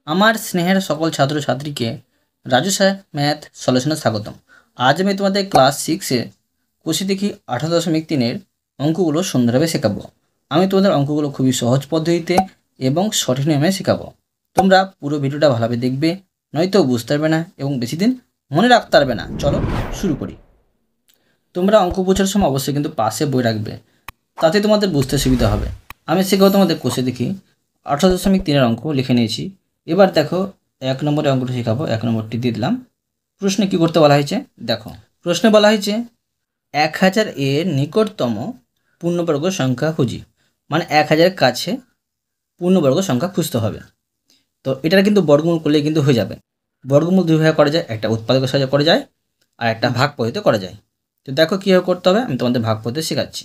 আমার স্নেহের সকল ছাত্রছাত্রীকে রাজু স্যার ম্যাথ সলিউশনে স্বাগতম। আজ আমি তোমাদের ক্লাস 6-এ কোষে দেখি 18.3-এর অঙ্কগুলো সুন্দরভাবে শেখাবো। আমি তোমাদের অঙ্কগুলো খুবই সহজ পদ্ধতিতে এবং সঠিক নিয়মে শেখাবো। তোমরা পুরো ভিডিওটা ভালোভাবে দেখবে, নয়তো বুঝতে পারবে না এবং বেশি দিন মনে রাখতে পারবে না। চলো শুরু করি। তোমরা অঙ্ক বোঝার সময় অবশ্যই কিন্তু পাশে বই রাখবে, তাতে তোমাদের বুঝতে সুবিধা হবে। আমি শেখাবো তোমাদের কোষে দেখি 18.3-এর অঙ্ক লিখে নিয়েছি। এবার দেখো, 1 নম্বরের অঙ্কটা শেখাবো। 1 নম্বরটি দিয়ে দিলাম। প্রশ্নে কি করতে বলা হয়েছে দেখো। প্রশ্নে বলা হয়েছে 1000 এর নিকটতম পূর্ণবর্গ সংখ্যা খুঁজি, মানে 1000 কাছে পূর্ণবর্গ সংখ্যা খুঁজতে হবে। তো এটা কিন্তু বর্গমূল করলে কিন্তু হয়ে যাবে। বর্গমূল দুইভাবে করা যায়, একটা উৎপাদকের সাহায্যে করা যায় আর একটা ভাগ পদ্ধতিতে করা যায়। তো দেখো কীভাবে করতে হবে, আমি তোমাদের ভাগ পদ্ধতি শেখাচ্ছি।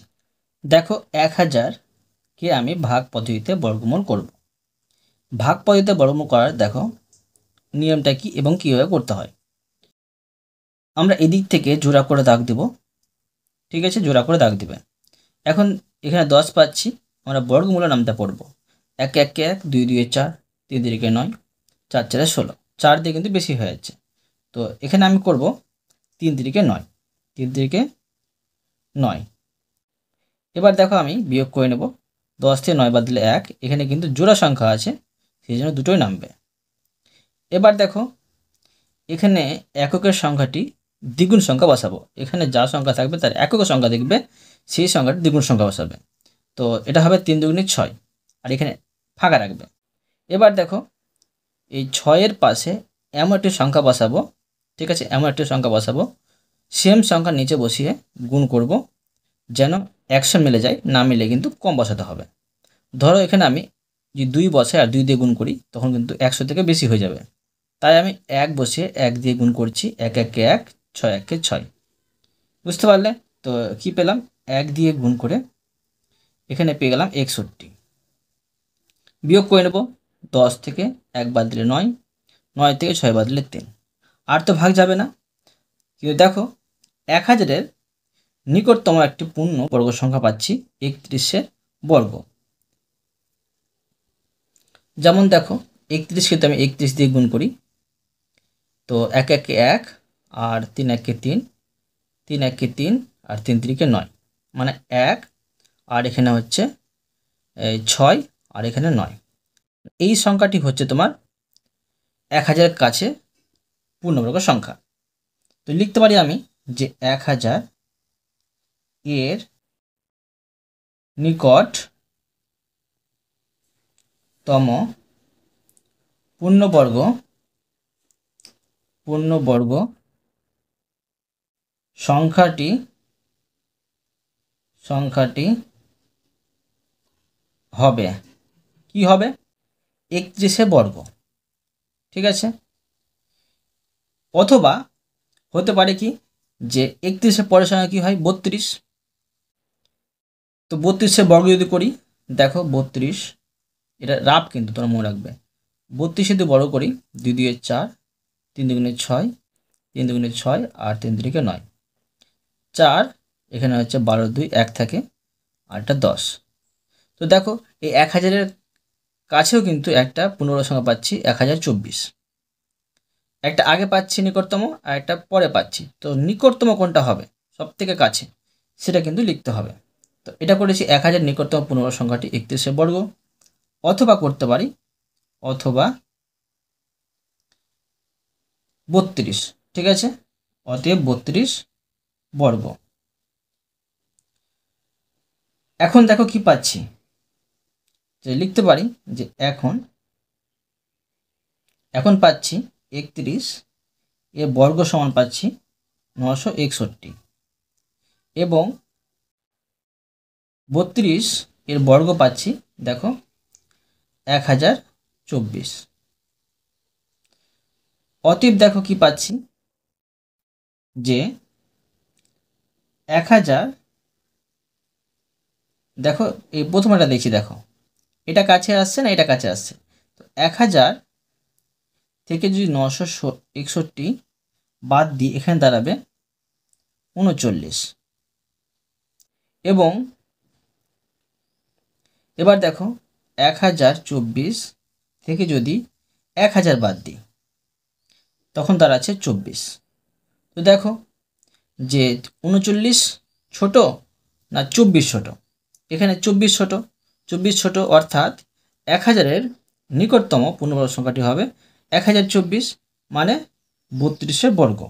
দেখো, 1000কে আমি ভাগ পদ্ধতিতে বর্গমূল করব। ভাগ পদ্ধতিতে বর্গমূল করার দেখো নিয়মটা কি এবং কীভাবে করতে হয়। আমরা এদিক থেকে জোড়া করে দাগ দেব, ঠিক আছে? জোড়া করে দাগ দেবে। এখন এখানে 10 পাচ্ছি, আমরা বর্গমূলের নামটা পড়ব। 1 1 1, 2 2 4, 3 3 9, 4 4 16। 4 দিয়ে কিন্তু বেশি হয়ে যাচ্ছে, তো এখানে আমি করব 3 3 9, 3 3 9। এবার দেখো আমি বিয়োগ করে নেব। 10 থেকে 9 বাদ দিলে 1, এখানে কিন্তু জোড়া সংখ্যা আছে, সেই জন্য দুটোই নামবে। এবার দেখো, এখানে এককের সংখ্যাটি দ্বিগুণ সংখ্যা বসাবো। এখানে যা সংখ্যা থাকবে তার এককের সংখ্যা দেখবে, সেই সংখ্যাটি দ্বিগুণ সংখ্যা বসাবে। তো এটা হবে 3 2 6, আর এখানে ফাঁকা রাখবে। এবার দেখো, এই 6-এর পাশে এমন একটি সংখ্যা বসাবো, ঠিক আছে? এমন একটি সংখ্যা বসাবো, সেম সংখ্যা নিচে বসিয়ে গুণ করব, যেন 100 মিলে যায়। না মিলে কিন্তু কম বসাতে হবে। ধরো এখানে আমি যদি 2 বসাই আর 2 দিয়ে গুণ করি, তখন কিন্তু 100 থেকে বেশি হয়ে যাবে। তাই আমি 1 বসিয়ে 1 দিয়ে গুণ করছি। 1 1 1, 6 1 6। বুঝতে পারলে? তো কি পেলাম? 1 দিয়ে গুণ করে এখানে পেয়ে গেলাম 61। বিয়োগ করে নেব। 10 থেকে 1 বাদ দিলে 9, 9 থেকে 6 বাদ দিলে 3। আর তো ভাগ যাবে না। কিন্তু দেখো, 1000-এর নিকটতম একটি পূর্ণ বর্গ সংখ্যা পাচ্ছি 31-এর বর্গ। যেমন দেখো, 31কে তো আমি 31 দিয়ে গুণ করি, তো 1 1 1 আর 3 1 3, 3 1 3 আর 3 3 9, মানে 1, আর এখানে হচ্ছে 6, আর এখানে 9। এই সংখ্যাটি হচ্ছে তোমার 1000 কাছে পূর্ণবর্গ সংখ্যা। তো লিখতে পারি আমি যে 1000 এর নিকটতম পূর্ণবর্গ সংখ্যাটি হবে, কি হবে? 31 বর্গ, ঠিক আছে? অথবা হতে পারে কি, যে 31-এর পরের সংখ্যা কি হয়? 32। তো 32-এর বর্গ যদি করি, দেখো 32, এটা রাফ কিন্তু তোমরা মনে রাখবে। 32 যদি বর্গ করি, 2 2 4, 3 2 6, 3 2 6 আর 3 3 9, 4, এখানে হচ্ছে 12 2 1 থাকে, আর এটা 10। তো দেখো, এই 1000-এর কাছেও কিন্তু একটা পূর্ণবর্গ সংখ্যা পাচ্ছি, 1024। একটা আগে পাচ্ছি নিকটতম, আর একটা পরে পাচ্ছি। তো নিকটতম কোনটা হবে সব থেকে কাছে, সেটা কিন্তু লিখতে হবে। তো এটা করেছি 1000 নিকটতম পূর্ণবর্গ সংখ্যাটি 31 বর্গ। অথবা করতে পারি, অথবা 32, ঠিক আছে? অতএব 32 বর্গ। এখন দেখো কি পাচ্ছি, যে লিখতে পারি যে এখন পাচ্ছি 31 এর বর্গ সমান পাচ্ছি 961, এবং 32 এর বর্গ পাচ্ছি দেখো 1024। অতএব দেখো কি পাচ্ছি, যে 1000, দেখো এই প্রথমটা দেখছি, দেখো এটা কাছে আসছে না, এটা কাছে আসছে। তো 1000 থেকে যদি 961 বাদ দিই, এখানে দাঁড়াবে 39। এবং এবার দেখো, 1024 থেকে যদি 1000 বাদ দিই তখন দাঁড়াচ্ছে 24। তো দেখো যে 39 ছোট না 24 ছোট, এখানে 24 ছোট। 24 ছোট অর্থাৎ 1000-এর নিকটতম পূর্ণবর্গ সংখ্যাটি হবে 1024 মানে 32-এর বর্গ।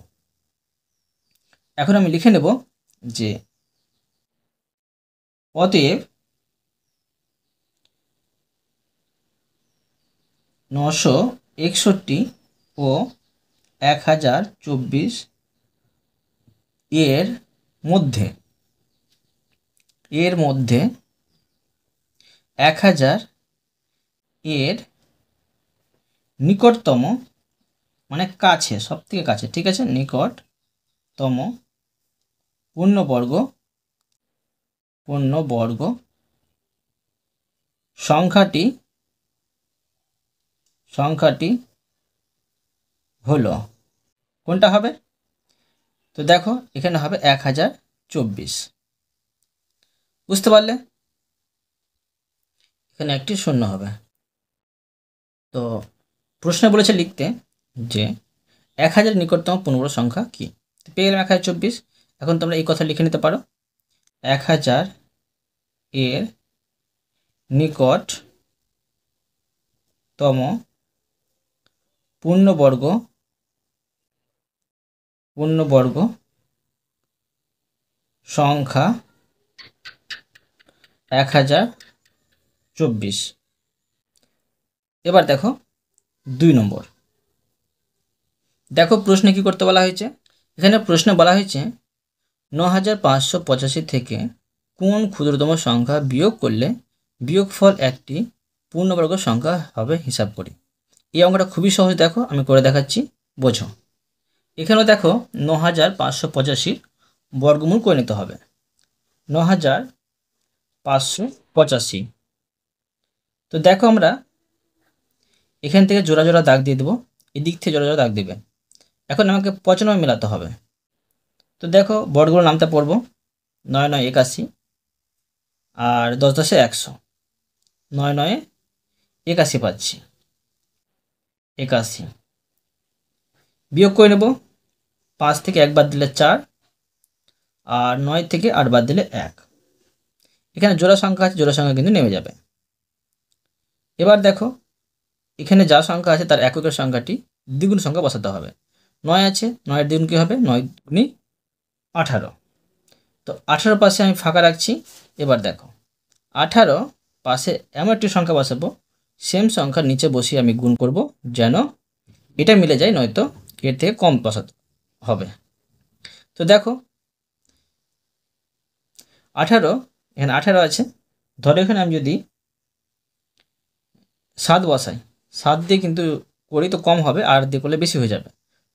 এখন আমি লিখে নেব যে অতএব 961 ও 1024 এর মধ্যে 1000 এর নিকটতম মানে কাছে, সব থেকে কাছে, ঠিক আছে, নিকটতম পূর্ণবর্গ সংখ্যাটি হলো কোনটা হবে? তো দেখো এখানে হবে 1024, বুঝতে পারলে? এখানে একটি শূন্য হবে। তো প্রশ্নে বলেছে লিখতে যে 1000 নিকটতম পূর্ণবর্গ সংখ্যা কি? পেয়ে গেলাম 1024। এখন তোমরা এই কথা লিখে নিতে পারো, 1000 এর নিকটতম পূর্ণবর্গ সংখ্যা 1024। এবার দেখো 2 নম্বর। দেখো প্রশ্নে কি করতে বলা হয়েছে। এখানে প্রশ্নে বলা হয়েছে 9585 থেকে কোন ক্ষুদ্রতম সংখ্যা বিয়োগ করলে বিয়োগফল একটি পূর্ণবর্গ সংখ্যা হবে হিসাব করি। এই অঙ্কটা খুবই সহজ, দেখো আমি করে দেখাচ্ছি, বোঝো। এখানেও দেখো 9585 বর্গমূল করে নিতে হবে। 9585, তো দেখো আমরা এখান থেকে জোড়া জোড়া দাগ দিয়ে দেবো, এদিক থেকে জোড়া জোড়া দাগ দেবে। এখন আমাকে 95 মেলাতে হবে। তো দেখো বর্গগুলো নামতে পড়বো, 9 9 81 আর 10 10 100, 9 9 81 পাচ্ছি, 81 বিয়োগ করে নেব। 5 থেকে 1 বাদ দিলে 4 আর 9 থেকে 8 বাদ দিলে 1। এখানে জোড়া সংখ্যা আছে, জোড়া সংখ্যা কিন্তু নেমে যাবে। এবার দেখো এখানে যা সংখ্যা আছে তার এককের সংখ্যাটি দ্বিগুণ সংখ্যা বসাতে হবে। 9 আছে, 9 এর দ্বিগুণ কী হবে? 9 দুগুণে 18। তো 18 পাশে আমি ফাঁকা রাখছি। এবার দেখো 18 পাশে এমন একটি সংখ্যা বসাবো, সেম সংখ্যার নিচে বসিয়ে আমি গুণ করব যেন এটা মিলে যায়, নয়তো এর থেকে কম বসাতে হবে। তো দেখো 18, এখানে 18 আছে, ধরো এখানে আমি যদি 7 বসাই, 7 দিয়ে কিন্তু করি তো কম হবে, আর দিয়ে করলে বেশি হয়ে যাবে।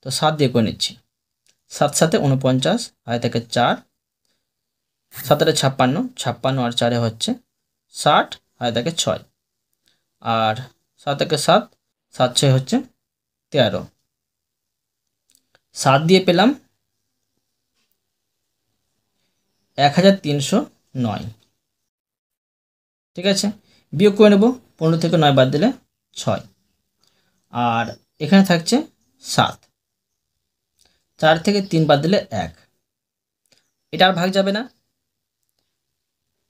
তো 7 দিয়ে করে নিচ্ছি। 7 7 49 আর থেকে 4, 7 56, 56 আর 4 হচ্ছে 60 আর থেকে 6, আর 7 থেকে 7, 7 6 হচ্ছে 13। 7 দিয়ে পেলাম 1309, ঠিক আছে। বিয়োগ করে নেব, 15 থেকে 9 বাদ দিলে 6, আর এখানে থাকছে 7, 4 থেকে 3 বাদ দিলে 1। এটা আর ভাগ যাবে না,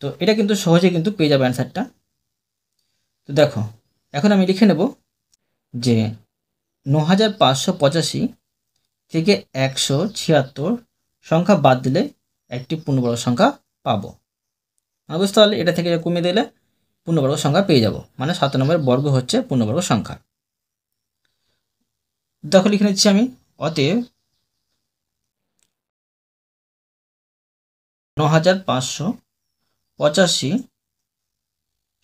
তো এটা কিন্তু সহজে কিন্তু পেয়ে যাবে অ্যান্সারটা। তো দেখো এখন আমি লিখে নেব যে 9585 থেকে 176 সংখ্যা বাদ দিলে একটি পূর্ণবর্গ সংখ্যা পাবো। বুঝতে পারলে? এটা থেকে কমিয়ে দিলে পূর্ণবর্গ সংখ্যা পেয়ে যাব, মানে 7 নম্বরের বর্গ হচ্ছে পূর্ণবর্গ সংখ্যা। দেখো লিখে নিচ্ছি আমি, অতএব 9585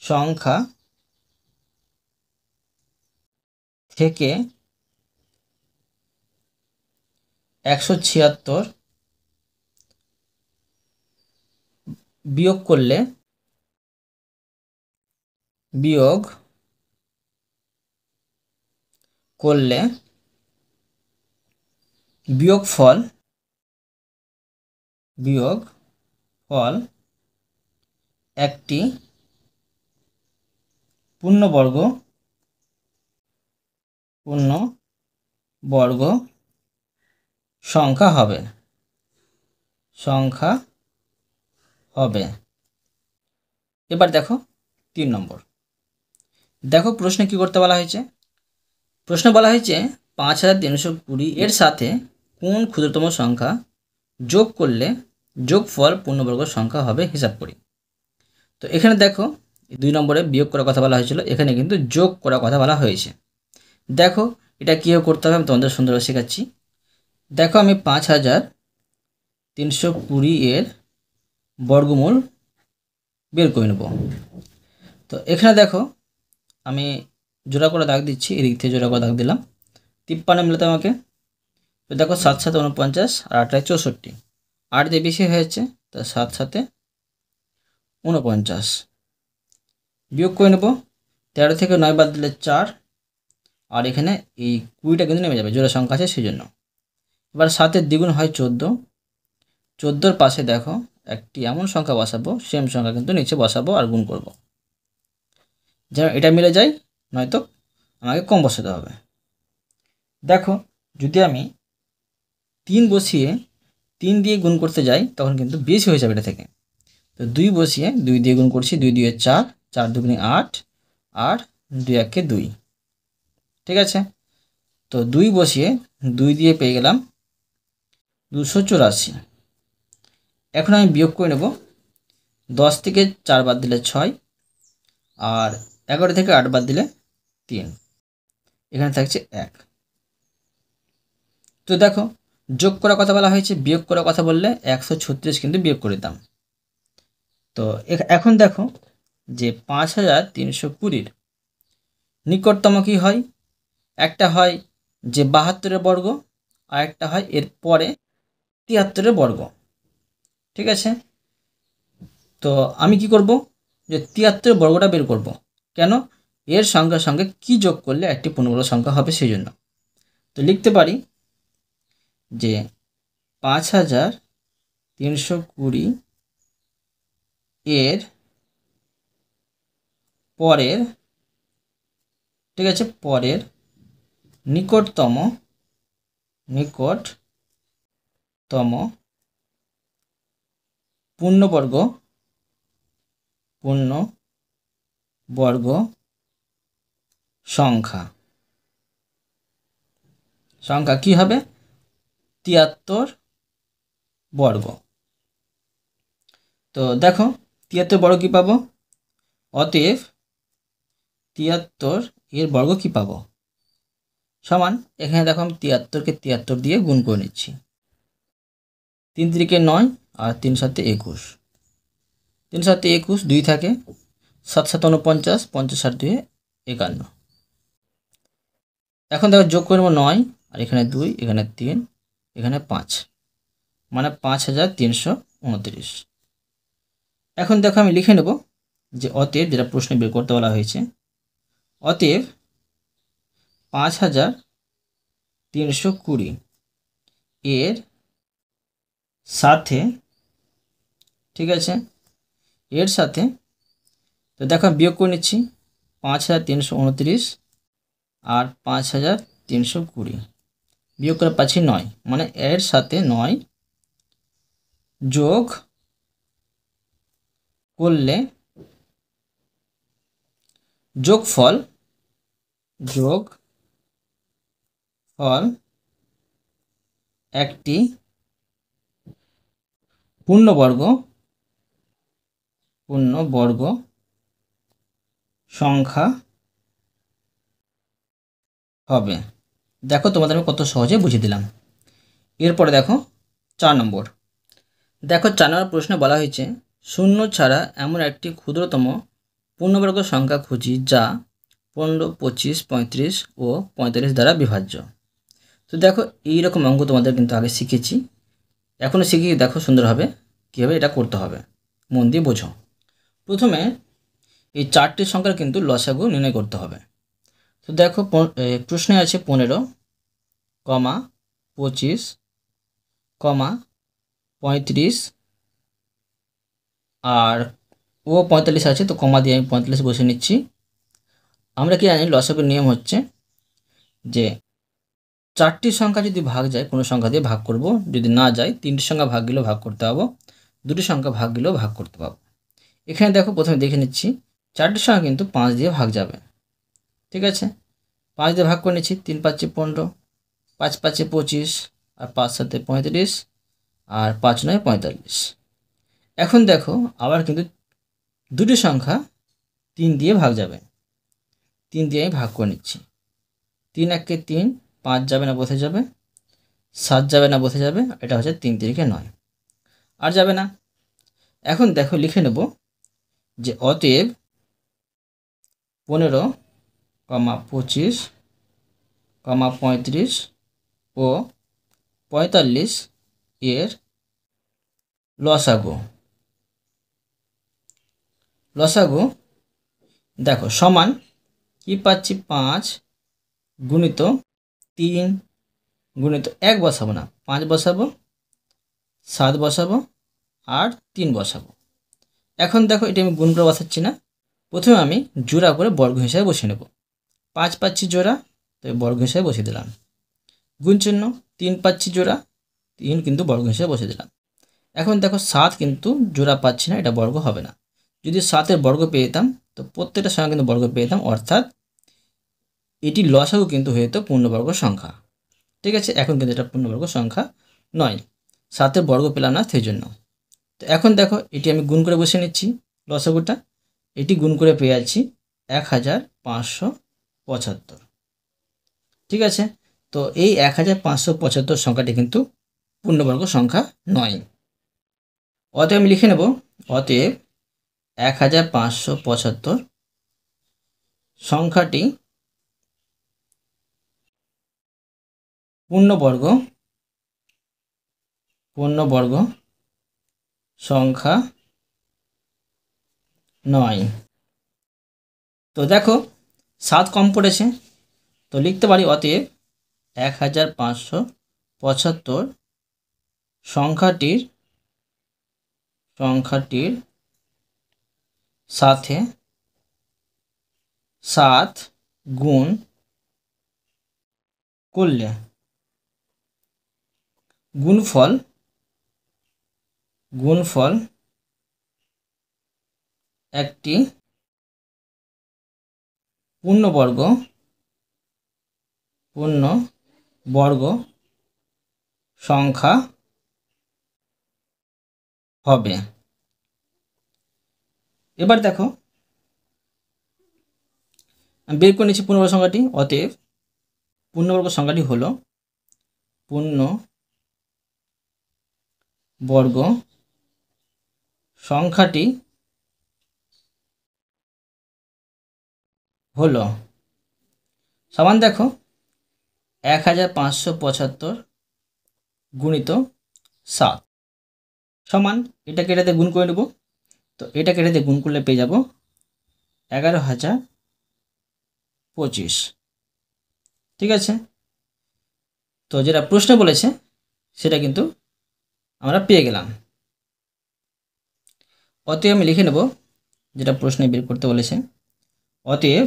সংখ্যা থেকে 176 বিয়োগ করলে বিয়োগফল একটি পূর্ণবর্গ পূর্ণবর্গ সংখ্যা হবে এবার দেখো 3 নম্বর। দেখো প্রশ্নে কি করতে বলা হয়েছে। প্রশ্নে বলা হয়েছে 5320 এর সাথে কোন ক্ষুদ্রতম সংখ্যা যোগ করলে যোগফল পূর্ণবর্গ সংখ্যা হবে হিসাব করি। তো এখানে দেখো 2 নম্বরে বিয়োগ করার কথা বলা হয়েছিল, এখানে কিন্তু যোগ করার কথা বলা হয়েছে। দেখো এটা কীভাবে করতে হবে আমি তোমাদের সুন্দরভাবে শেখাচ্ছি। দেখো আমি 5320 এর বর্গমূল বের করে নেব। তো এখানে দেখো আমি জোড়া করে দাগ দিচ্ছি, এদিক থেকে জোড়া করে দাগ দিলাম। 53 মিলাতে আমাকে, তো দেখো 7 7 49 আর 8 64, 8 দিয়ে বেশি হয়েছে, তো 7 7 49। বিয়োগ করে নেব, 13 থেকে 9 বাদ দিলে 4, আর এখানে এই 20টা কিন্তু নেমে যাবে, জোড়া সংখ্যা আছে সেই জন্য। এবার 7-এর দ্বিগুণ হয় 14, 14-র পাশে দেখো একটি এমন সংখ্যা বসাবো, সেম সংখ্যা কিন্তু নিচে বসাবো আর গুণ করব, যেন এটা মিলে যায়, নয়তো আমাকে কম বসাতে হবে। দেখো যদি আমি 3 বসিয়ে 3 দিয়ে গুণ করতে যাই তখন কিন্তু বেশি হয়ে যাবে এটা থেকে। তো 2 বসিয়ে 2 দিয়ে গুণ করছি, 2 2 4, 4 2 8, আর 2 1 2। ঠিক আছে, তো 2 বসিয়ে 2 দিয়ে পেয়ে গেলাম 284। এখন আমি বিয়োগ করে নেব, 10 থেকে 4 বাদ দিলে 6, আর 11 থেকে 8 বাদ দিলে 3, এখানে থাকছে 1। তো দেখো যোগ করার কথা বলা হয়েছে, বিয়োগ করার কথা বললে 136 কিন্তু বিয়োগ করে দিতাম। তো এখন দেখো যে 5320-র নিকটতম কি হয়, একটা হয় যে 72-এর বর্গ, আর একটা হয় এর পরে 73-এর বর্গ। ঠিক আছে, তো আমি কি করব, যে 73-এর বর্গটা বের করব। কেন, এর সংখ্যার সঙ্গে কি যোগ করলে একটি পূর্ণবর্গ সংখ্যা হবে সেই জন্য। তো লিখতে পারি যে 5320 এর পরের, ঠিক আছে, পরের নিকটতম পূর্ণবর্গ সংখ্যা কি হবে, 73 বর্গ। তো দেখো 73 বর্গ কি পাবো, অতএব 73 এর বর্গ কি পাবো, সমান, এখানে দেখো আমি 73-কে 73 দিয়ে গুণ করে নিচ্ছি, 3 3-কে 9, আর 3 7 21, 3 7 21, 2 থাকে, 7 7 49, 50 আর 2 51। এখন দেখো যোগ করব 9, আর এখানে 2, এখানে 3, এখানে 5, মানে 5329। এখন দেখো আমি লিখে নেব যে অতএব, যেটা প্রশ্নে বের করতে বলা হয়েছে, অতএব 5320 এর সাথে, ঠিক আছে, এর সাথে, তো দেখো বিয়োগ করে নিচ্ছি, 5329 আর 5320, বিয়োগ করে পাচ্ছি 9, মানে এর সাথে 9 যোগ করলে যোগফল একটি পূর্ণবর্গ সংখ্যা হবে। দেখো তোমাদের আমি কত সহজে বুঝিয়ে দিলাম। এরপরে দেখো 4 নম্বর। দেখো 4 নম্বর প্রশ্নে বলা হয়েছে, শূন্য ছাড়া এমন একটি ক্ষুদ্রতম পূর্ণবর্গ সংখ্যা খুঁজি যা 15, 25, 35 ও 45 দ্বারা বিভাজ্য। তো দেখো এইরকম অঙ্ক তোমাদের কিন্তু আগে শিখেছি, এখনও শিখিয়ে দেখো সুন্দরভাবে কীভাবে এটা করতে হবে, মন দিয়ে বোঝো। প্রথমে এই 4টি সংখ্যার কিন্তু লসাগু নির্ণয় করতে হবে। তো দেখো প্রশ্নে আছে 15, 25, 35, আর ও 45 আছে, তো কমা দিয়ে আমি 45 বসে নিচ্ছি। আমরা কি জানি লসাগুর নিয়ম হচ্ছে যে চারটি সংখ্যা যদি ভাগ যায় কোনো সংখ্যা দিয়ে ভাগ করব, যদি না যায় তিনটি সংখ্যা ভাগ গেলেও ভাগ করতে পারবো, দুটি সংখ্যা ভাগ গেলেও ভাগ করতে পারবো। এখানে দেখো প্রথমে দেখে নিচ্ছি চারটি সংখ্যা কিন্তু 5 দিয়ে ভাগ যাবে। ঠিক আছে, 5 দিয়ে ভাগ করে নিচ্ছি। 3 5 15, 5 5 25, আর 5 7 35, আর 5 9 45। এখন দেখো আবার কিন্তু দুটি সংখ্যা 3 দিয়ে ভাগ যাবে। 3 দিয়ে আমি ভাগ করে নিচ্ছি। 3 1 3, 5 যাবে না, বসে যাবে। 7 যাবে না, বসে যাবে। এটা হচ্ছে 3 3 9, আর যাবে না। এখন দেখো লিখে নেব যে অতএব 15, 25, 35 ও 45 এর লসাগু। লসাগু দেখো সমান কি পাচ্ছি, 5 গুণিত 3 গুণিত 1 বসাবো না, 5 বসাবো, 7 বসাবো, আর 3 বসাবো। এখন দেখো এটা আমি গুণ করে বসাচ্ছি না, প্রথমে আমি জোড়া করে বর্গ হিসাবে বসিয়ে নেব। 5 পাচ্ছি জোড়া, তো বর্গ হিসাবে বসিয়ে দিলাম। গুণ চিহ্ন, 3 পাচ্ছি জোড়া, 3 কিন্তু বর্গ হিসাবে বসিয়ে দিলাম। এখন দেখো 7 কিন্তু জোড়া পাচ্ছি না, এটা বর্গ হবে না। যদি 7-এর বর্গ পেয়ে যেতাম তো প্রত্যেকটা সংখ্যা কিন্তু বর্গ পেয়ে যেতাম, অর্থাৎ এটি লসাগু কিন্তু হয়ে যেত পূর্ণবর্গ সংখ্যা। ঠিক আছে, এখন কিন্তু এটা পূর্ণবর্গ সংখ্যা নয়, 7-এর বর্গ পেলাম না সেই জন্য। তো এখন দেখো এটি আমি গুণ করে বসে নিচ্ছি লসাগুটা। এটি গুণ করে পেয়ে যাচ্ছি 1575। ঠিক আছে, তো এই 1575 সংখ্যাটি কিন্তু পূর্ণবর্গ সংখ্যা নয়। অতএব আমি লিখে নেব অতএব 1575 সংখ্যাটি পূর্ণবর্গ সংখ্যা নয়। তো দেখো 7 কম পড়েছে, তো লিখতে পারি অতএব 1575 সংখ্যাটির সাথে 7 গুণ করলে গুণফল একটি পূর্ণবর্গ সংখ্যা হবে। এবার দেখো আমি বের করে নিচ্ছি পূর্ণবর্গ সংখ্যাটি। অতএব পূর্ণবর্গ সংখ্যাটি হলো পূর্ণবর্গ সংখ্যাটি হলো সমান দেখো 1575 গুণিত 7 সমান, এটাকে এটাতে গুণ করে নেব। তো এটাকে এটাতে গুণ করলে পেয়ে যাব 11025। ঠিক আছে, তো যেটা প্রশ্ন বলেছে সেটা কিন্তু আমরা পেয়ে গেলাম। অতএব আমি লিখে নেব যেটা প্রশ্নে বের করতে বলেছে। অতএব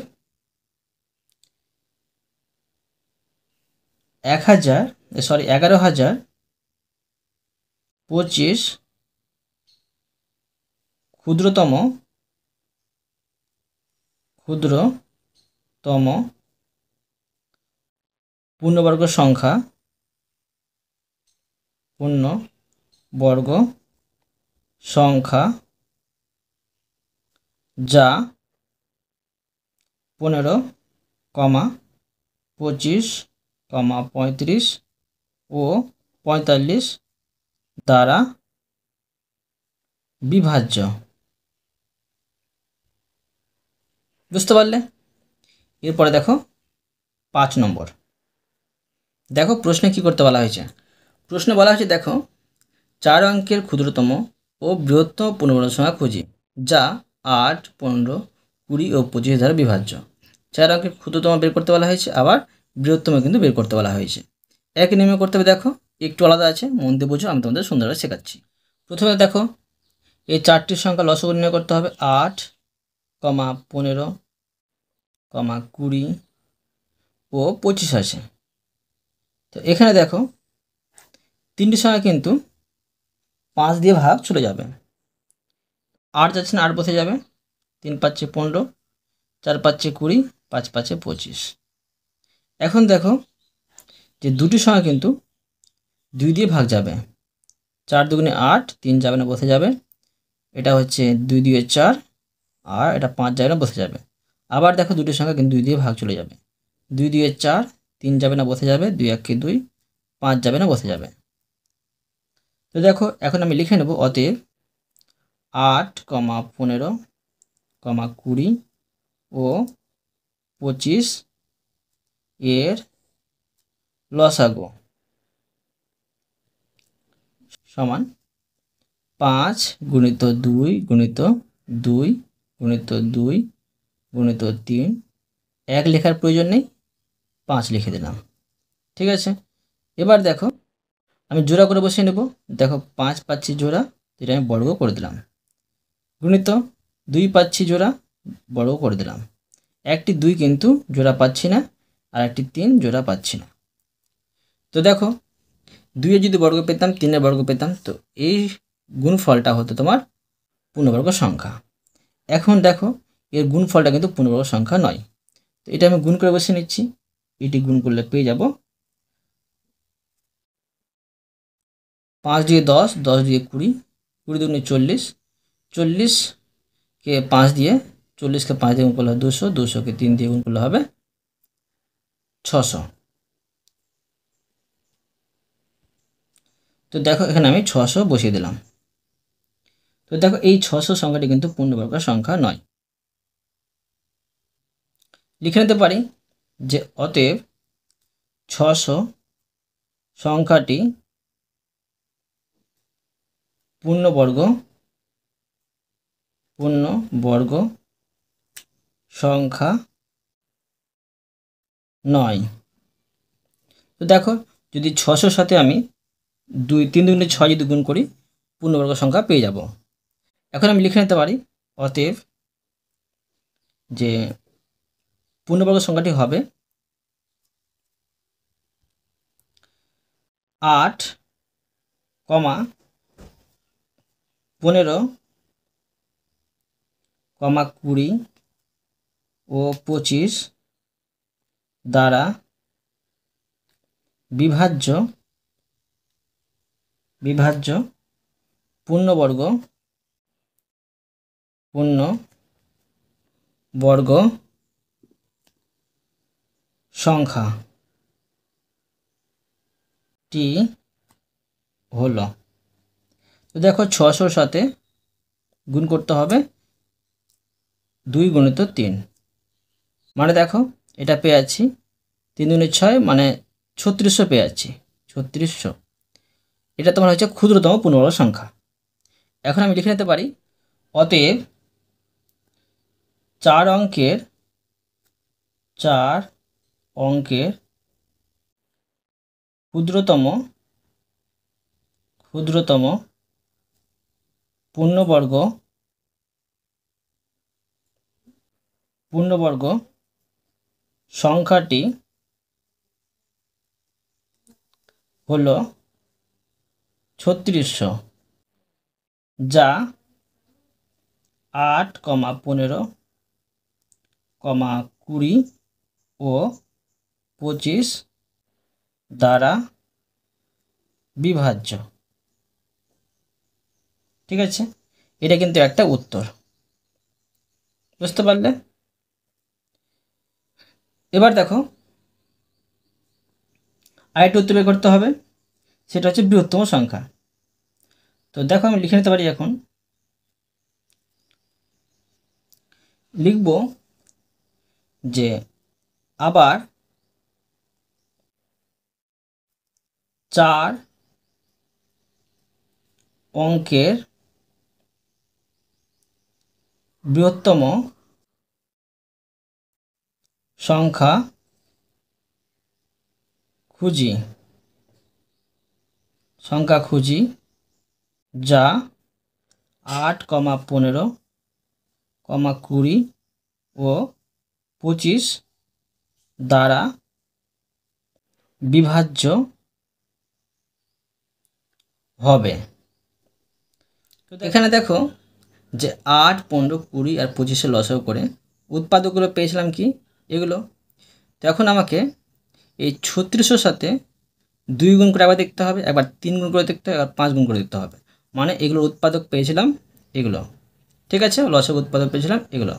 11025 ক্ষুদ্রতম পূর্ণবর্গ সংখ্যা যা 15, 25, 35 ও 45 দ্বারা বিভাজ্য। বুঝতে পারলে? এরপরে দেখো 5 নম্বর। দেখো প্রশ্নে কি করতে বলা হয়েছে। প্রশ্নে বলা হয়েছে দেখো 4 অঙ্কের ক্ষুদ্রতম ও বৃহত্তম পূর্ণবর্গ সংখ্যা খুঁজি যা 8, 15, 20 ও 25 দ্বারা বিভাজ্য। 4 অঙ্কের ক্ষুদ্রতম বের করতে বলা হয়েছে, আবার বৃহত্তম কিন্তু বের করতে বলা হয়েছে। একই নিয়মে করতে হবে। দেখো একটু আলাদা আছে, মন দিয়ে বুঝো, আমি তোমাদের সুন্দরভাবে শেখাচ্ছি। প্রথমে দেখো এই 4টির সংখ্যা লসাগু নির্ণয় করতে হবে। 8, 15, 20 ও 25 আছে। তো এখানে দেখো তিনটি সংখ্যা কিন্তু 5 দিয়ে ভাগ চলে যাবে। 8 যাচ্ছে না, 8 বসে যাবে। 3 5 15, 4 5 20, 5 5 25। এখন দেখো যে দুটি সংখ্যা কিন্তু 2 দিয়ে ভাগ যাবে। 4 দুগুণে 8, 3 যাবে না, বসে যাবে। এটা হচ্ছে 2 দিয়ে 4, আর এটা 5 যাবে না, বসে যাবে। আবার দেখো দুটি সংখ্যা কিন্তু 2 দিয়ে ভাগ চলে যাবে। 2 দিয়ে 4, 3 যাবে না, বসে যাবে। 2 1 2, 5 যাবে না, বসে যাবে। তো দেখো এখন আমি লিখে নেব, অতএব 8, 15, 20 ও 25 এর লসাগু সমান 5 গুণিত 2 গুণিত 2 গুণিত 2 গুণিত 3। 1 লেখার প্রয়োজন নেই, 5 লিখে দিলাম। ঠিক আছে, এবার দেখো আমি জোড়া করে বসিয়ে নেব। দেখো 5 পাচ্ছি জোড়া, যেটা আমি বর্গ করে দিলাম। গুণিত 2 পাচ্ছি জোড়া, বর্গ করে দিলাম। একটি 2 কিন্তু জোড়া পাচ্ছি না, আর একটি 3 জোড়া পাচ্ছি না। তো দেখো 2 এর যদি বর্গ পেতাম, 3 এর বর্গ পেতাম, তো এই গুণফলটা হতো তোমার পূর্ণবর্গ সংখ্যা। এখন দেখো এর গুণফলটা কিন্তু পূর্ণবর্গ সংখ্যা নয়। তো এটা আমি গুণ করে বসিয়ে নিচ্ছি। এটি গুণ করলে পেয়ে যাব 5 দিয়ে 10, 10 দিয়ে 20, 20 দুগুণে 40, 40কে 5 দিয়ে, 40কে 5 দিয়ে গুণ করলে হবে 200, 200কে 3 দিয়ে গুণ করলে হবে 600। তো দেখো এখানে আমি 600 বসিয়ে দিলাম। তো দেখো এই 600 সংখ্যাটি কিন্তু পূর্ণবর্গ সংখ্যা নয়। লিখে নিতে পারি যে অতএব 600 সংখ্যাটি পূর্ণবর্গ সংখ্যা নয়। তো দেখো যদি 600 সাথে আমি 3 দুগুণে 6 যদি গুণ করি, পূর্ণবর্গ সংখ্যা পেয়ে যাব। এখন আমি লিখে নিতে পারি অতএব যে পূর্ণবর্গ সংখ্যাটি হবে 8, 15, 20 ও 25 দ্বারা বিভাজ্য পূর্ণবর্গ সংখ্যাটি হলো। তো দেখো 600 সাথে গুণ করতে হবে 2 গুণিত 3, মানে দেখো এটা পেয়ে যাচ্ছি 3 দুগুণে 6, মানে 3600 পেয়ে যাচ্ছি। 3600 এটা তোমার হচ্ছে ক্ষুদ্রতম পূর্ণবর্গ সংখ্যা। এখন আমি লিখে নিতে পারি অতএব 4 অঙ্কের ক্ষুদ্রতম পূর্ণবর্গ সংখ্যাটি হলো 3600, যা 8, 15, 20 ও 25 দ্বারা বিভাজ্য। ঠিক আছে, এটা কিন্তু একটা উত্তর, বুঝতে পারলে? এবার দেখো আরেকটা উত্তর বের করতে হবে, সেটা হচ্ছে বৃহত্তম সংখ্যা। তো দেখো আমি লিখে নিতে পারি, এখন লিখব যে আবার 4 অঙ্কের বৃহত্তম সংখ্যা খুঁজি, যা 8, 15, 20 ও 25 দ্বারা বিভাজ্য হবে। তো এখানে দেখো যে 8, 15, 20 আর 25 লসাগু করে উৎপাদকগুলো পেয়েছিলাম কি এগুলো। তো এখন আমাকে এই 3600 সাথে 2 গুণ করে একবার দেখতে হবে, একবার 3 গুণ করে দেখতে হবে, একবার 5 গুণ করে দেখতে হবে। মানে এগুলো উৎপাদক পেয়েছিলাম এগুলো, ঠিক আছে, লসাগু উৎপাদক পেয়েছিলাম এগুলো।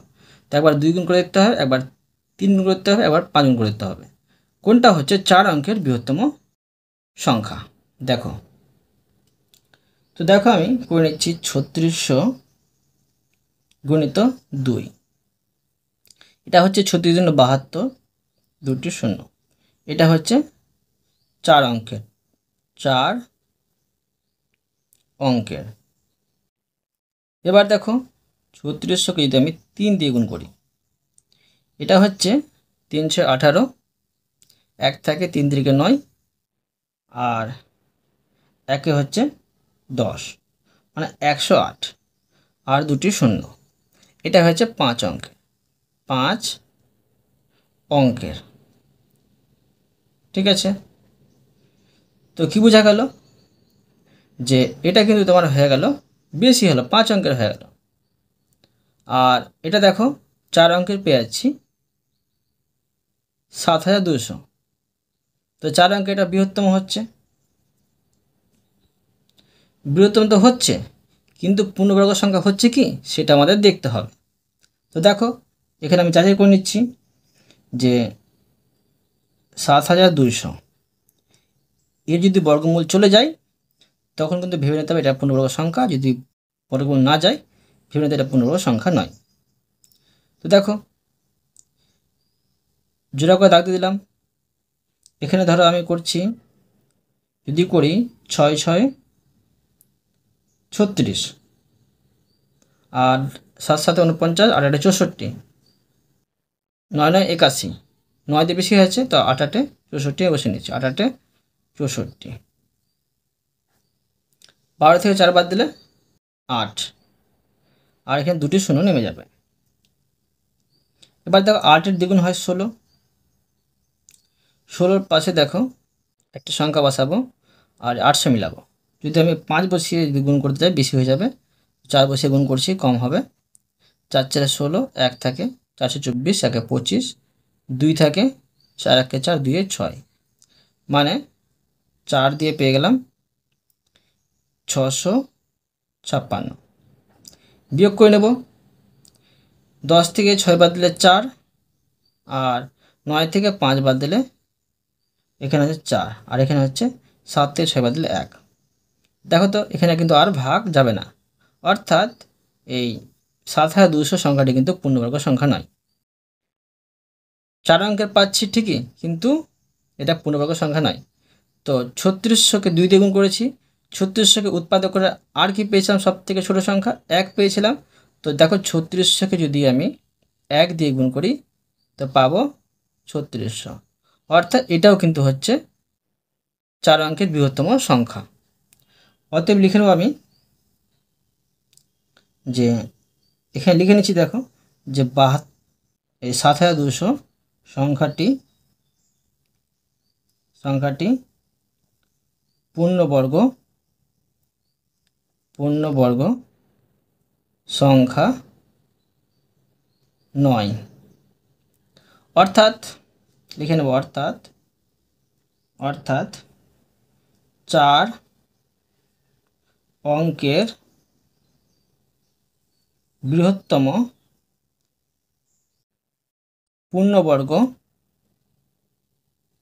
তো একবার 2 গুণ করে দেখতে হবে, একবার 3 গুণ করতে হবে, একবার 5 গুণ করে দেখতে হবে। কোনটা হচ্ছে 4 অঙ্কের বৃহত্তম সংখ্যা দেখো। তো দেখো আমি করে নিচ্ছি 3600 গুণিত 2, এটা হচ্ছে 36 জন্য 72, 2টি শূন্য, এটা হচ্ছে 4 অঙ্কের, 4 অঙ্কের। এবার দেখো 3600কে যদি আমি 3 দিয়ে গুণ করি, এটা হচ্ছে 318, 1 থাকে 3 3 9, আর একে হচ্ছে 10, মানে 108, আর 2টি শূন্য, এটা হচ্ছে 5 অঙ্কের, 5 অঙ্কের, ঠিক আছে। তো কি বোঝা গেল যে এটা কিন্তু তোমার হয়ে গেল বেশি হলো, 5 অঙ্কের হয়ে গেল। আর এটা দেখো 4 অঙ্কের পেয়ে যাচ্ছি 7200। তো 4 অঙ্কের এটা বৃহত্তম হচ্ছে, বৃহত্তম তো হচ্ছে, কিন্তু পূর্ণবর্গ সংখ্যা হচ্ছে কি সেটা আমাদের দেখতে হবে। তো দেখো এখানে আমি যাচাই করে নিচ্ছি যে 7200 এর যদি বর্গমূল চলে যায় তখন কিন্তু ভেবে নিতে হবে এটা পূর্ণবর্গ সংখ্যা, যদি বর্গমূল না যায় ভেবে নিতে এটা পূর্ণবর্গ সংখ্যা নয়। তো দেখো জোড়া করে দাগ দিয়ে দিলাম। এখানে ধরো আমি করছি, যদি করি 6 6 36, আর 7 7 49, আর 8 64, 9 9 81, 9 দিয়ে বেশি হয়েছে তো 8 8 64 বসে নিচ্ছি, 8 8 64, 12 থেকে 4 বাদ দিলে 8, আর এখানে 2টি শূন্য নেমে যাবে। এবার দেখো 8-এর দ্বিগুণ হয় 16, 16-র পাশে দেখো একটা সংখ্যা বসাবো আর 800 মিলাবো। যদি আমি 5 বসিয়ে যদি গুণ করতে চাই বেশি হয়ে যাবে, 4 বসিয়ে গুণ করছি কম হবে। 4 4 16, 1 থাকে 424, 1 25, 2 থাকে 4 1 4, 2 6, মানে 4 দিয়ে পেয়ে গেলাম 656। বিয়োগ করে নেব, 10 থেকে 6 বাদ দিলে 4, আর 9 থেকে 5 বাদ দিলে এখানে হচ্ছে 4, আর এখানে হচ্ছে 7 থেকে 6 বাদ দিলে 1। দেখো তো এখানে কিন্তু আর ভাগ যাবে না, অর্থাৎ এই 7200 সংখ্যাটি কিন্তু পূর্ণবর্গ সংখ্যা নয়। 4 অঙ্কের পাচ্ছি ঠিকই, কিন্তু এটা পূর্ণবর্গ সংখ্যা নয়। তো 3600কে 2 দিয়ে গুণ করেছি, 3600কে উৎপাদক করে আর কি পেয়েছিলাম সব থেকে ছোটো সংখ্যা 1 পেয়েছিলাম। তো দেখো 3600কে যদি আমি 1 দিয়ে গুণ করি তো পাবো 3600, অর্থাৎ এটাও কিন্তু হচ্ছে 4 অঙ্কের বৃহত্তম সংখ্যা। অতএব লিখে নেব আমি যে এখানে লিখে নিচ্ছি, দেখো যে 7200 সংখ্যাটি পূর্ণবর্গ সংখ্যা নয়। অর্থাৎ লিখে নেব, অর্থাৎ 4 অঙ্কের বৃহত্তম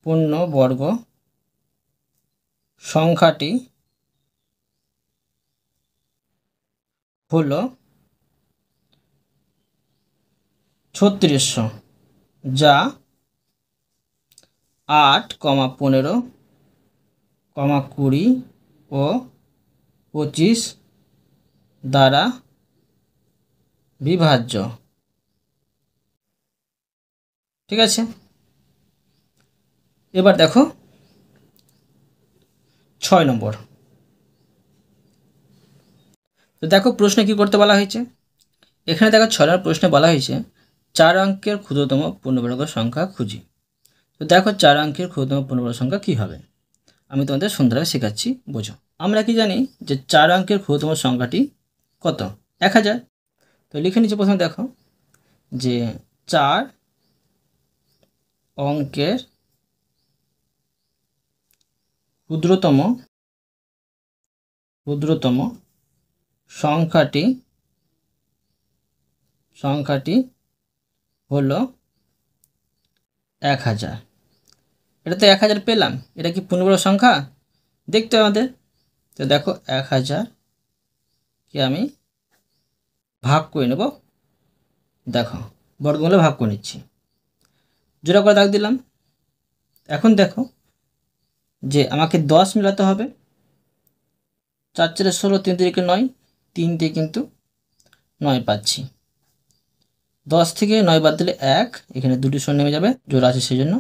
পূর্ণবর্গ সংখ্যাটি হলো 3600, যা 8, 15, 20 ও 25 দ্বারা বিভাজ্য, ঠিক আছে। এবার দেখো 6 নম্বর। তো দেখো প্রশ্নে কি করতে বলা হয়েছে, এখানে দেখো 6 নম্বর প্রশ্নে বলা হয়েছে 4 অঙ্কের ক্ষুদ্রতম পূর্ণবর্গ সংখ্যা খুঁজি। তো তো দেখো 4 অঙ্কের ক্ষুদ্রতম পূর্ণবর্গ সংখ্যা কী হবে, আমি তোমাদের সুন্দরভাবে শেখাচ্ছি, বোঝো। আমরা কি জানি যে 4 অঙ্কের ক্ষুদ্রতম সংখ্যাটি কত? 1000। তো লিখে নিচ্ছি প্রথমে, দেখো যে 4 অঙ্কের ক্ষুদ্রতম সংখ্যাটি হলো 1000। এটা তো 1000 পেলাম, এটা কি পূর্ণবর্গ সংখ্যা? দেখতে আমাদের। তো দেখো 1000কে আমি ভাগ করে নেব, দেখো বর্গমূলে ভাগ করে নিচ্ছি, জোড়া করে দাগ দিলাম। এখন দেখো যে আমাকে 10 মেলাতে হবে। 4 4 16, 3 3 9, 3 দিয়ে কিন্তু 9 পাচ্ছি। 10 থেকে 9 বাদ দিলে 1, এখানে দুটি শূন্য নেমে যাবে, জোড়া আছে সেই জন্য।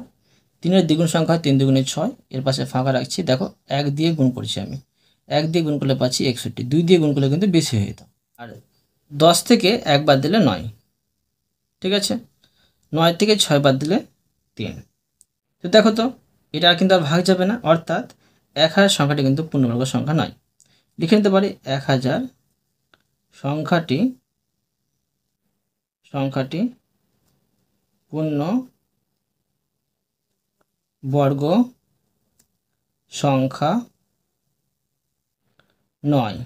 3-এর দ্বিগুণ সংখ্যা হয় 3 দুগুণে 6, এর পাশে ফাঁকা রাখছি। দেখো 1 দিয়ে গুণ করছি আমি, 1 দিয়ে গুণ করলে পাচ্ছি 61, 2 দিয়ে গুণ করলে কিন্তু বেশি হয়ে যেত। আর 10 থেকে 1 বাদ দিলে 9, ঠিক আছে। 9 থেকে 6 বাদ দিলে 3। তো দেখো তো এটা কিন্তু আর ভাগ যাবে না, অর্থাৎ 1000 সংখ্যাটি কিন্তু পূর্ণবর্গ সংখ্যা নয়। লিখে নিতে পারি 1000 সংখ্যাটি পূর্ণবর্গ সংখ্যা নয়।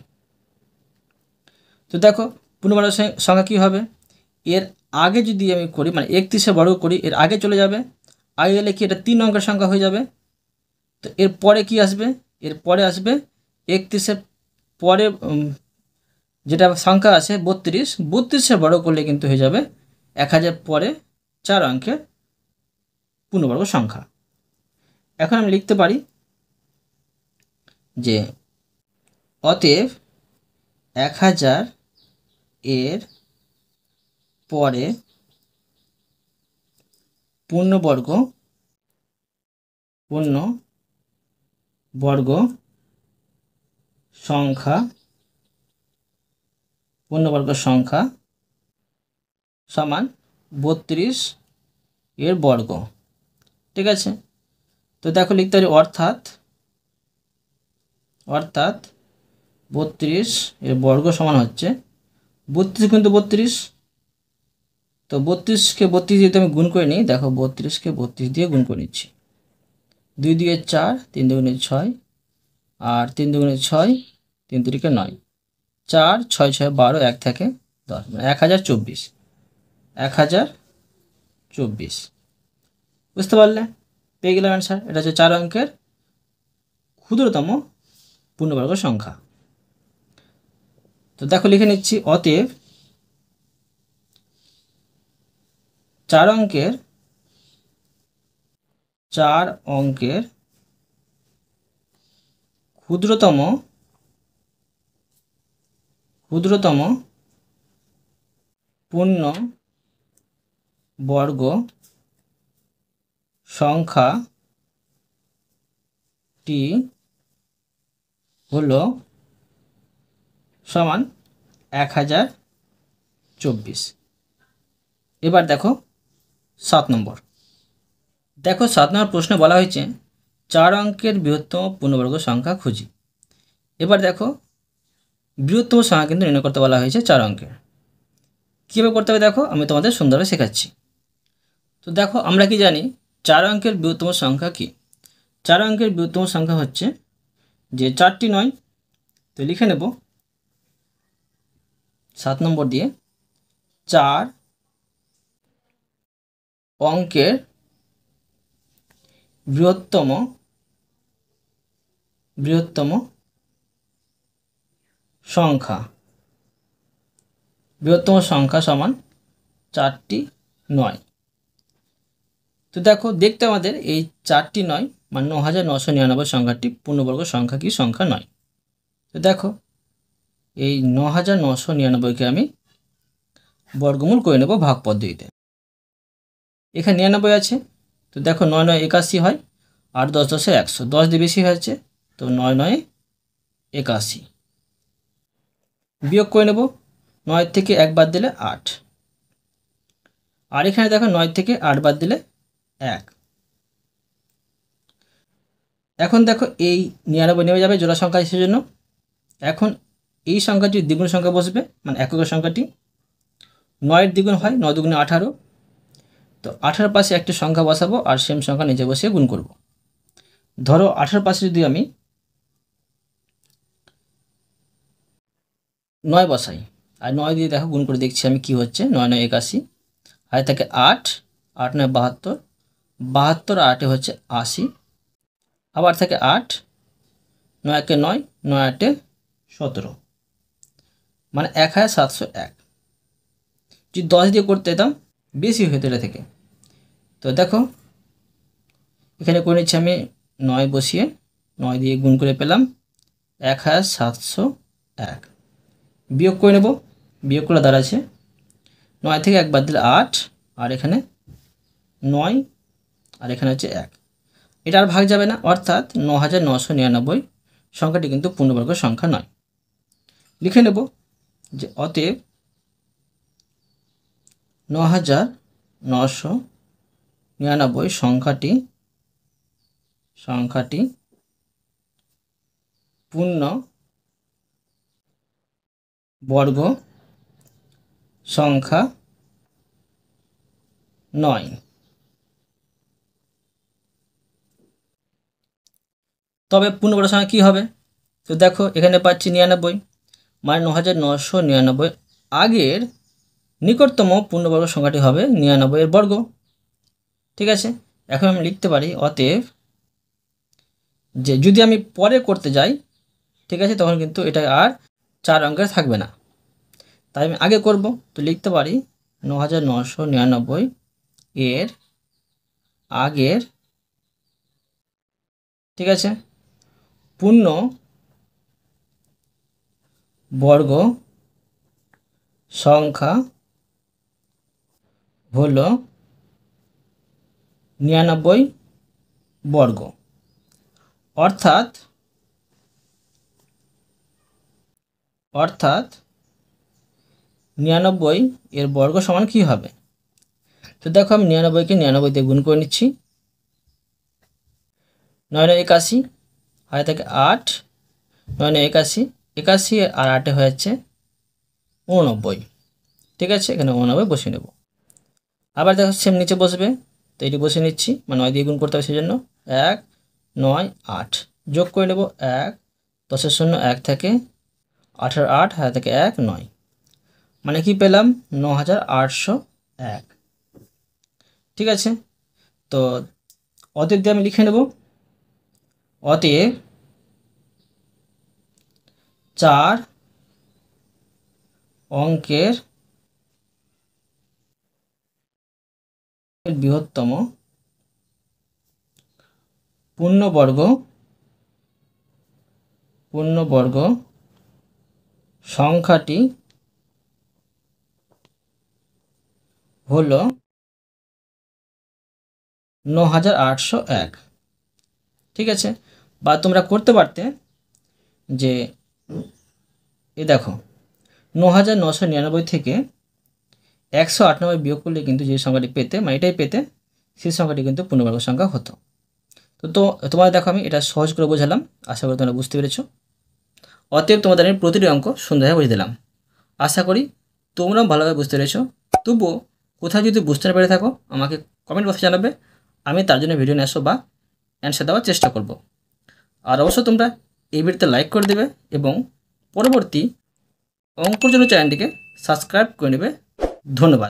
তো দেখো পূর্ণবর্গ সংখ্যা কী হবে, এর আগে যদি আমি করি, মানে 31 বর্গ করি, এর আগে চলে যাবে। আগে গেলে কি এটা 3 অঙ্কের সংখ্যা হয়ে যাবে। তো এর পরে কি আসবে, এর পরে আসবে 31-এর পরে যেটা সংখ্যা আছে 32, 32-এর বর্গ করলে কিন্তু হয়ে যাবে 1000 পরে 4 অঙ্কের পূর্ণবর্গ সংখ্যা। এখন আমি লিখতে পারি যে অতএব 1000 এর পরে পূর্ণবর্গ সংখ্যা সমান 32 এর বর্গ, ঠিক আছে। তো দেখো লিখতে পারি অর্থাৎ 32 এর বর্গ সমান হচ্ছে 32 কিন্তু 32। তো 32কে 32 দিয়ে আমি গুণ করে নিই, দেখো 32কে 32 দিয়ে গুণ করে নিচ্ছি। 2 দিয়ে 4, 3 দুগুণে 6, আর 3 দুগুণে 6, 3 তিরিকে 9, 4 6 6 12, 1 থেকে 10, মানে 1024। বুঝতে পারলে? পেয়ে গেলাম অ্যান্সার। এটা হচ্ছে 4 অঙ্কের ক্ষুদ্রতম পূর্ণবর্গ সংখ্যা। তো দেখো লিখে নিচ্ছি অতএব 4 অঙ্কের ক্ষুদ্রতম পূর্ণবর্গ সংখ্যাটি হলো সমান 1024। এবার দেখো 7 নম্বর। দেখো 7 নম্বর প্রশ্নে বলা হয়েছে 4 অঙ্কের বৃহত্তম পূর্ণবর্গ সংখ্যা খুঁজি। এবার দেখো বৃহত্তম সংখ্যা কিন্তু নির্ণয় করতে বলা হয়েছে 4 অঙ্কের। কীভাবে করতে হবে দেখো আমি তোমাদের সুন্দরভাবে শেখাচ্ছি। তো দেখো আমরা কি জানি 4 অঙ্কের বৃহত্তম সংখ্যা কি? 4 অঙ্কের বৃহত্তম সংখ্যা হচ্ছে যে 4টি 9। তো লিখে নেব 7 নম্বর দিয়ে 4 অঙ্কের বৃহত্তম সংখ্যা সমান 4টি 9। তো দেখো দেখতে আমাদের এই 4টি 9 মানে 9999 সংখ্যাটি পূর্ণবর্গ সংখ্যা কি সংখ্যা নয়। তো দেখো এই 9999কে আমি বর্গমূল করে নেব ভাগ পদ্ধতিতে। এখানে 99 আছে, তো দেখো 9 9 81 হয়, আর 10 10 100, 10 দিয়ে বেশি হয়েছে, তো 9 9 81 বিয়োগ করে নেব। 9 থেকে 1 বাদ দিলে 8, আর এখানে দেখো 9 থেকে 8 বাদ দিলে 1, এখন দেখো এই 99 নেমে যাবে জোড়া সংখ্যা হিসেবে জন্য। এখন এই সংখ্যাটি দ্বিগুণ সংখ্যা বসবে, মানে এককের সংখ্যাটি 9-এর দ্বিগুণ হয়, 9 দুগুণে 18। তো 18 পাশে একটি সংখ্যা বসাবো আর সেম সংখ্যা নিচে বসিয়ে গুণ করব। ধরো 18 পাশে যদি আমি 9 বসাই আর 9 দিয়ে দেখো গুণ করে দেখছি আমি কি হচ্ছে। 9 9 81, আর থাকে 8, 8 9 72, 72 আর 8 হচ্ছে 80, আবার থাকে 8, 9 1 9, 9 8 17, মানে 1701। যদি 10 দিয়ে করতে যেতাম বেশি হতো এটা থেকে। তো দেখো এখানে করে নিচ্ছি আমি 9 বসিয়ে 9 দিয়ে গুণ করে পেলাম 1701। বিয়োগ করে নেব, বিয়োগ করে দাঁড়াচ্ছে 9 থেকে 1 বাদ দিলে 8, আর এখানে 9, আর এখানে হচ্ছে 1। এটা আর ভাগ যাবে না, অর্থাৎ 9999 সংখ্যাটি কিন্তু পূর্ণবর্গ সংখ্যা নয়। লিখে নেব যে অতএব 9999 সংখ্যাটি পূর্ণ বর্গ সংখ্যা নয়। তবে পূর্ণবর্গ সংখ্যা কী হবে? তো দেখো এখানে পাচ্ছি 99, মানে 9999 আগের নিকটতম পূর্ণবর্গ সংখ্যাটি হবে 99 এর বর্গ। ঠিক আছে, এখন আমি লিখতে পারি অতএব, যে যদি আমি পরে করতে যাই, ঠিক আছে, তখন কিন্তু এটা আর 4 অঙ্কের থাকবে না, তাই আমি আগে করব। তো লিখতে পারি 9999 এর আগের, ঠিক আছে, পূর্ণ বর্গ সংখ্যা হলো 99 বর্গ। অর্থাৎ 99 এর বর্গ সমান কী হবে? তো দেখো আমি 99কে 99 দিয়ে গুণ করে নিচ্ছি। 9 9 81, হয় থাকে 8, 9 9 81, 81 আর 8 হয়ে যাচ্ছে 89। ঠিক আছে, এখানে 89 বসিয়ে নেব। আবার দেখো সেম নিচে বসবে, তো এটি বসিয়ে নিচ্ছি, মানে 9 দিয়ে গুণ করতে হবে, সেই জন্য 1 9 8 যোগ করে নেব। 1 10 0 1 থেকে 18 8, হাতে থেকে 1 9, মানে কি পেলাম 9801। ঠিক আছে, তো অতএব দিয়ে আমি লিখে নেব অতএব 4 অঙ্কের বৃহত্তম পূর্ণবর্গ সংখ্যাটি হলো 9801। ঠিক আছে, বা তোমরা করতে পারতে যে এ দেখো 9999 থেকে 198 বিয়োগ করলে কিন্তু যে সংখ্যাটি পেতে, মানে এটাই পেতে, সেই সংখ্যাটি কিন্তু পূর্ণবর্গ সংখ্যা হতো। তো তোমাদের দেখো আমি এটা সহজ করে বোঝালাম, আশা করি তোমরা বুঝতে পেরেছো। অতএব তোমাদের আমি প্রতিটি অঙ্ক সুন্দরভাবে বুঝে দিলাম। আশা করি তোমরাও ভালোভাবে বুঝতে পেরেছো। তবুও কোথাও যদি বুঝতে না পেরে থাকো আমাকে কমেন্ট বক্সে জানাবে, আমি তার জন্য ভিডিও নিয়ে আসবো বা অ্যান্সার দেওয়ার চেষ্টা করব। আর অবশ্য তোমরা এই ভিডিওতে লাইক করে দেবে এবং পরবর্তী অঙ্কর জন্য চ্যানেলটিকে সাবস্ক্রাইব করে নেবে। ধন্যবাদ।